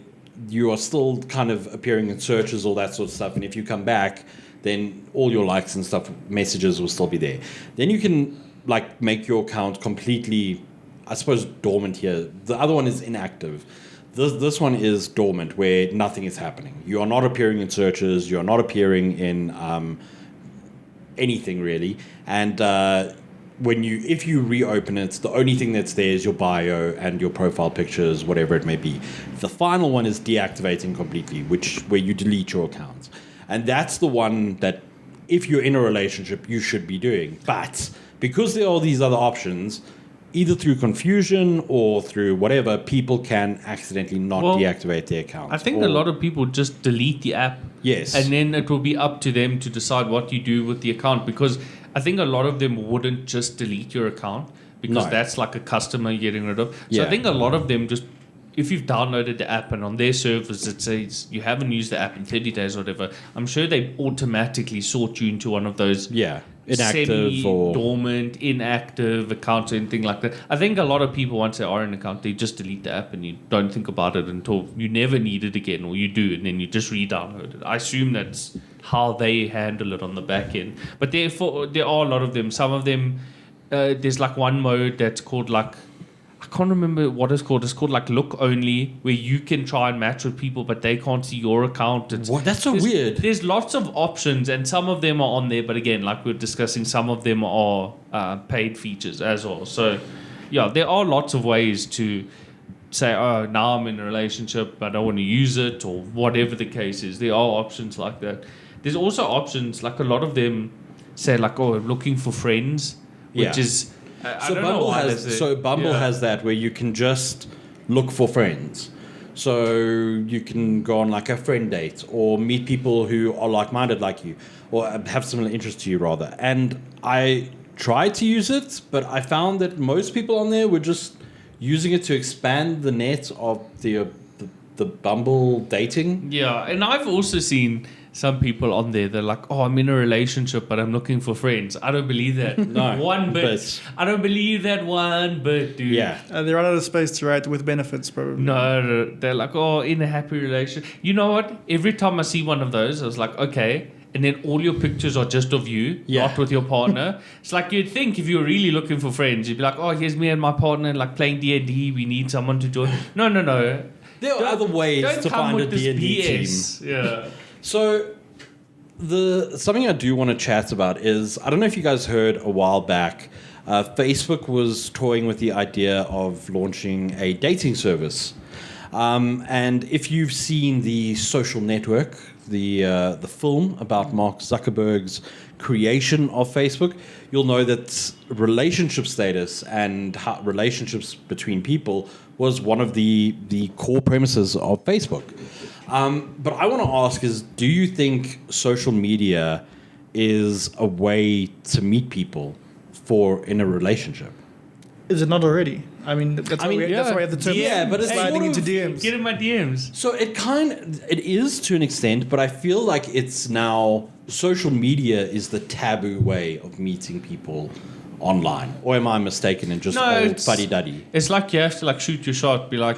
you are still kind of appearing in searches, all that sort of stuff. And if you come back, then all your likes and stuff, messages will still be there. Then you can like make your account completely, I suppose, dormant here. The other one is inactive. This one is dormant, where nothing is happening. You are not appearing in searches. You are not appearing in anything really. And if you reopen it, the only thing that's there is your bio and your profile pictures, whatever it may be. The final one is deactivating completely, where you delete your account. And that's the one that, if you're in a relationship, you should be doing. But because there are all these other options, either through confusion or through whatever, people can accidentally not deactivate their account. I think a lot of people just delete the app. Yes. And then it will be up to them to decide what you do with the account, because I think a lot of them wouldn't just delete your account, because that's like a customer getting rid of. So I think a lot of them just, if you've downloaded the app and on their servers it says you haven't used the app in 30 days or whatever, I'm sure they automatically sort you into one of those inactive or dormant, inactive accounts or anything like that. I think a lot of people, once they are in an account, they just delete the app and you don't think about it until you never need it again, or you do, and then you just re-download it. I assume that's how they handle it on the back end. But therefore, there are a lot of them. Some of them, there's like one mode that's called like, I can't remember what it's called. It's called like look only, where you can try and match with people, but they can't see your account. That's so weird. There's lots of options, and some of them are on there. But again, like we we're discussing, some of them are paid features as well. So, yeah, there are lots of ways to say, oh, now I'm in a relationship, but I don't want to use it, or whatever the case is. There are options like that. There's also options, like a lot of them say, like, oh, I'm looking for friends, which is... Bumble has that, where you can just look for friends. So you can go on like a friend date or meet people who are like-minded like you, or have similar interests to you rather. And I tried to use it, but I found that most people on there were just using it to expand the net of the Bumble dating. Yeah, and I've also seen some people on there, they're like, oh, I'm in a relationship, but I'm looking for friends. I don't believe that. One bit. I don't believe that one bit, dude. Yeah. They run out of space to write with benefits, probably. No, they're like, oh, in a happy relationship. You know what? Every time I see one of those, I was like, okay. And then all your pictures are just of you, not with your partner. It's like you'd think if you were really looking for friends, you'd be like, oh, here's me and my partner like playing D&D. We need someone to join. No. There are other ways to find a D&D team. Yeah. So, something I do want to chat about is, I don't know if you guys heard a while back, Facebook was toying with the idea of launching a dating service. And if you've seen The Social Network, the film about Mark Zuckerberg's creation of Facebook, you'll know that relationship status and how relationships between people was one of the core premises of Facebook. But I want to ask is, do you think social media is a way to meet people in a relationship? Is it not already? I mean, that's why we have the term. Yeah, but it's sliding sort into DMs. Get in my DMs. So it is to an extent, but I feel like it's now social media is the taboo way of meeting people online. Or am I mistaken in just old fuddy-duddy? It's like you have to like shoot your shot, be like,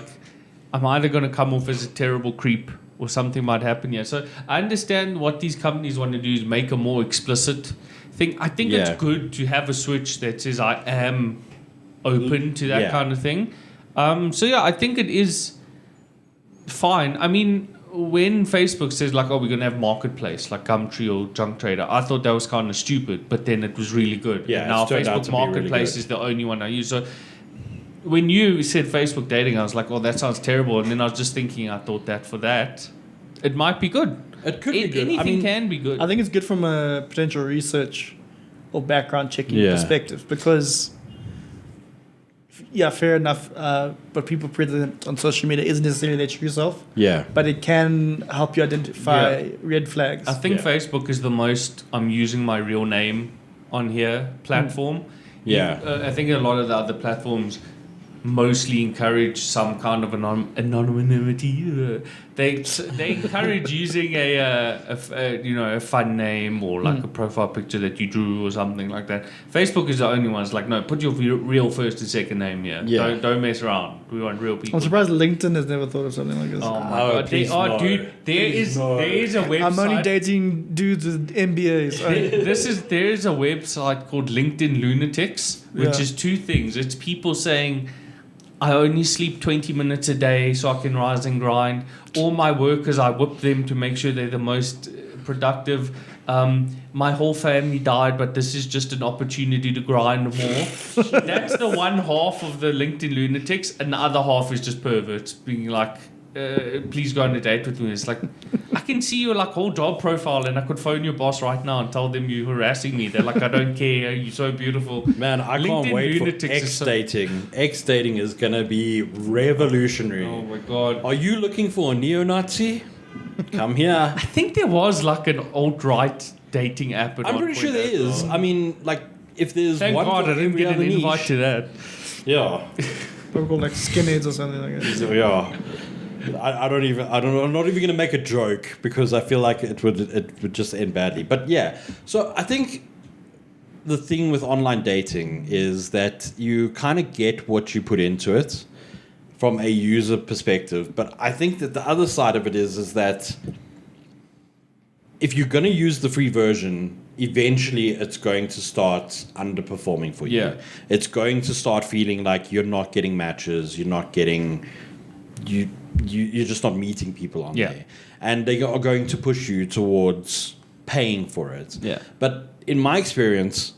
I'm either going to come off as a terrible creep or something might happen here. So I understand what these companies want to do is make a more explicit thing. I think it's good to have a switch that says I am open to that kind of thing. I think it is fine. I mean, when Facebook says like, oh, we're going to have marketplace like Gumtree or Junk Trader, I thought that was kind of stupid, but then it was really good. Yeah, and now Facebook Marketplace really is the only one I use. So when you said Facebook dating, I was like, oh, that sounds terrible. And then I was just thinking, I thought that for that, it might be good. It could be good. Anything can be good. I think it's good from a potential research or background checking perspective, because yeah, fair enough. But people present on social media isn't necessarily their true self. Yeah. But it can help you identify Yeah. red flags. I think Yeah. Facebook is the most I'm using my real name on here platform. Yeah. I think a lot of the other platforms mostly encourage some kind of anonymity. They encourage using a fun name or like a profile picture that you drew or something like that. Facebook is the only one. It's like, no, put your real first and second name here. Yeah. Don't mess around. We want real people. I'm surprised LinkedIn has never thought of something like this. Oh my Oh, god, please no. dude. There is a website. I'm only dating dudes with MBAs. There is a website called LinkedIn Lunatics, which Yeah. is two things. It's people saying, I only sleep 20 minutes a day so I can rise and grind. All my workers, I whip them to make sure they're the most productive. My whole family died, but this is just an opportunity to grind more. That's the one half of the LinkedIn Lunatics, and the other half is just perverts being like, please go on a date with me. It's like, I can see your like whole job profile and I could phone your boss right now and tell them you're harassing me. They're like, I don't care, you're so beautiful. Man, I LinkedIn can't wait for Lunatics is X so- dating. X dating is gonna be revolutionary. Oh my god. Are you looking for a neo-Nazi? Come here. I think there was like an alt-right dating app at I'm one pretty point sure there as is. well. I mean, like, if there's Thank one God for I didn't every get an other invite niche, to that. yeah, Probably called like skinheads or something like that. so, yeah. I'm not even gonna make a joke because I feel like it would just end badly. But yeah, so I think the thing with online dating is that you kind of get what you put into it from a user perspective. But I think that the other side of it is that if you're going to use the free version, eventually it's going to start underperforming for you. Yeah. It's going to start feeling like you're not getting matches, you're not getting you're just not meeting people on Yeah. there. And they are going to push you towards paying for it. Yeah. But in my experience,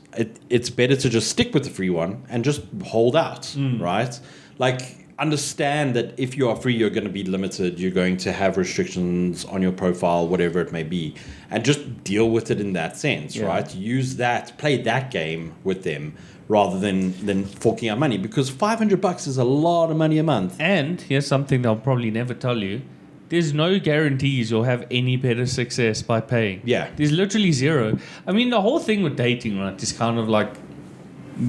it's better to just stick with the free one and just hold out, right? Like, understand that if you are free, you're going to be limited. You're going to have restrictions on your profile, whatever it may be, and just deal with it in that sense, right? Use that, play that game with them rather than forking out money, because $500 is a lot of money a month. And here's something they'll probably never tell you. There's no guarantees you'll have any better success by paying. Yeah. There's literally zero. I mean, the whole thing with dating, right, is kind of like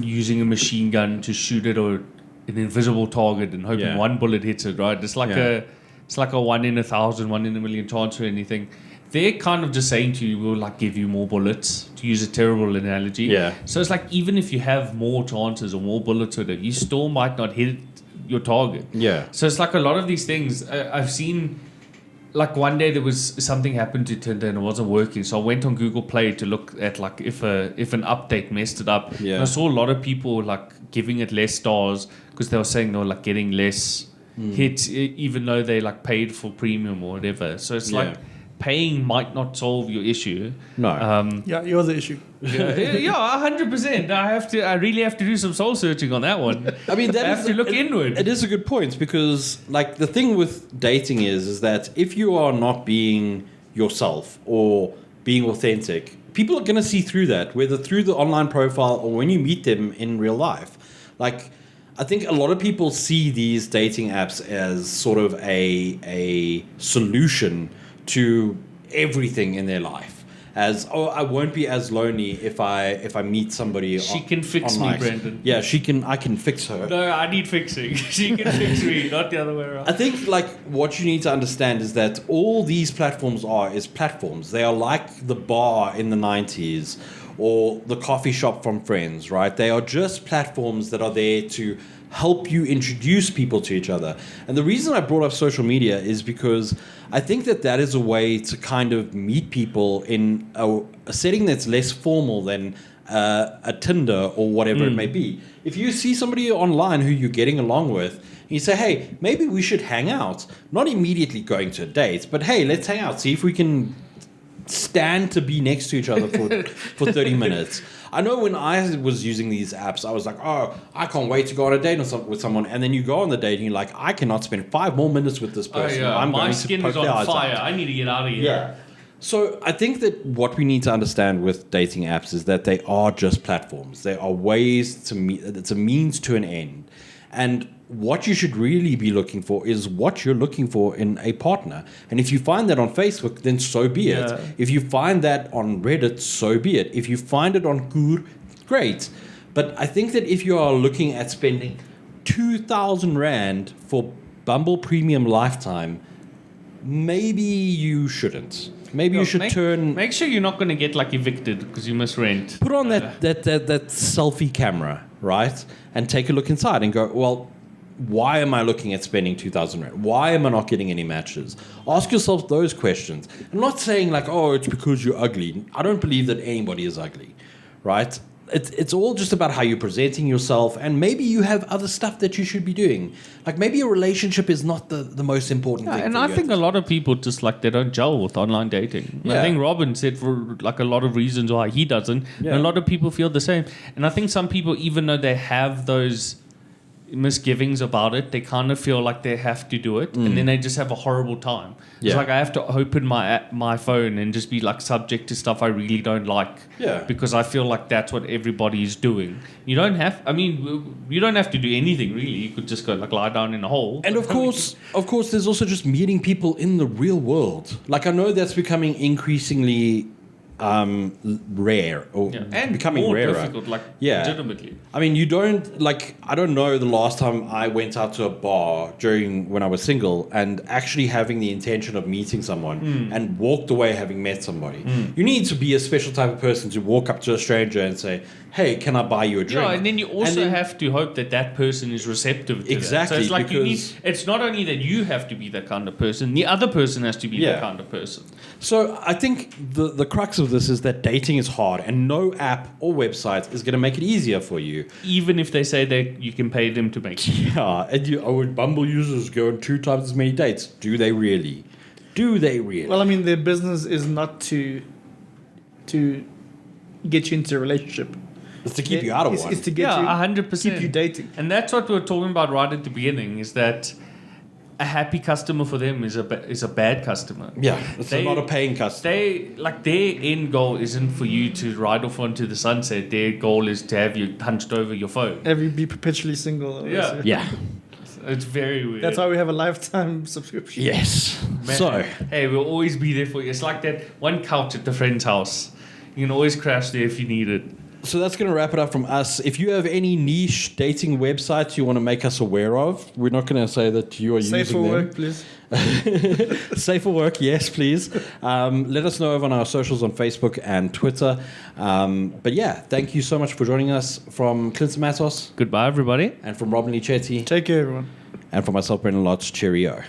using a machine gun to shoot at an invisible target and hoping one bullet hits it, right? It's like a 1 in 1,000, 1 in a million chance or anything. They're kind of just saying to you, we'll like give you more bullets, to use a terrible analogy. Yeah. So it's like, even if you have more chances or more bullets or whatever, you still might not hit your target. Yeah. So it's like a lot of these things I've seen. Like one day there was something happened to Tinder and it wasn't working, so I went on Google Play to look at like if an update messed it up. Yeah. And I saw a lot of people like giving it less stars because they were saying they were like getting less hits even though they like paid for premium or whatever. So it's like paying might not solve your issue. No. Yeah, you're the issue. Yeah, 100%. I really have to do some soul searching on that one. I mean, that I have to look inward. It is a good point, because like the thing with dating is that if you are not being yourself or being authentic, people are going to see through that, whether through the online profile or when you meet them in real life. Like, I think a lot of people see these dating apps as sort of a solution to everything in their life. As, I won't be as lonely if I meet somebody. She can fix me, Brendan. Yeah, I can fix her. No, I need fixing. She can fix me, not the other way around. I think like what you need to understand is that all these platforms is platforms. They are like the bar in the 90s or the coffee shop from Friends, right? They are just platforms that are there to help you introduce people to each other. And the reason I brought up social media is because I think that is a way to kind of meet people in a setting that's less formal than a Tinder or whatever it may be. If you see somebody online who you're getting along with, and you say, hey, maybe we should hang out. Not immediately going to a date, but hey, let's hang out. See if we can stand to be next to each other for 30 minutes. I know when I was using these apps, I was like, oh, I can't wait to go on a date with someone. And then you go on the date and you're like, I cannot spend 5 more minutes with this person. I'm My going skin to is poke their on eyes fire. out. I need to get out of here. Yeah. So I think that what we need to understand with dating apps is that they are just platforms. They are ways to meet. It's a means to an end. And what you should really be looking for is what you're looking for in a partner. And if you find that on Facebook, then so be it. Yeah. If you find that on Reddit, so be it. If you find it on Gur, great. But I think that if you are looking at spending 2,000 Rand for Bumble Premium Lifetime, maybe you shouldn't. Maybe you should Make sure you're not going to get like evicted because you must rent. put on that selfie camera, right? And take a look inside and go, well, why am I looking at spending 2,000 Rand? Why am I not getting any matches? Ask yourself those questions. I'm not saying like, oh, it's because you're ugly. I don't believe that anybody is ugly, right? It's all just about how you're presenting yourself, and maybe you have other stuff that you should be doing. Like maybe your relationship is not the most important thing. And for I you think a lot of people just like they don't gel with online dating. Yeah. I think Robin said for like a lot of reasons why he doesn't. Yeah. And a lot of people feel the same. And I think some people, even though they have those misgivings about it, they kind of feel like they have to do it, and then they just have a horrible time. Yeah. It's like I have to open my phone and just be like subject to stuff I really don't like. Yeah. Because I feel like that's what everybody is doing. You don't have to do anything really. You could just go like lie down in a hole. And of course, there's also just meeting people in the real world. Like I know that's becoming increasingly rare or and becoming more rarer. difficult, like Yeah. legitimately. I mean, I don't know the last time I went out to a bar when I was single and actually having the intention of meeting someone and walked away having met somebody. You need to be a special type of person to walk up to a stranger and say, hey, can I buy you a drink? Yeah, and then you also have to hope that person is receptive to Exactly, that. So it's like because it's not only that you have to be that kind of person, the other person has to be that kind of person. So I think the crux of this is that dating is hard and no app or website is going to make it easier for you. Even if they say that you can pay them to make it. Yeah, and would Bumble users go on 2 times as many dates? Do they really? Well, I mean, their business is not to get you into a relationship. It's to keep you out of one. It's to get you 100%. keep you dating. And that's what we were talking about right at the beginning, is that a happy customer for them is a bad customer. Yeah, it's not a paying customer. Their end goal isn't for you to ride off onto the sunset. Their goal is to have you hunched over your phone. Have you be perpetually single? Yeah. Yeah. It's very weird. That's why we have a lifetime subscription. Yes. Man, So, hey, we'll always be there for you. It's like that one couch at the friend's house. You can always crash there if you need it. So that's going to wrap it up from us. If you have any niche dating websites you want to make us aware of, we're not going to say that you are Safe using for them. work, please. Safe for work, yes, please. Let us know over on our socials on Facebook and Twitter. But yeah, thank you so much for joining us from Clinton Matos Goodbye, everybody. and from Robin Lee Chetty Take care, everyone. and from myself, Brendan Lodge. Cheerio.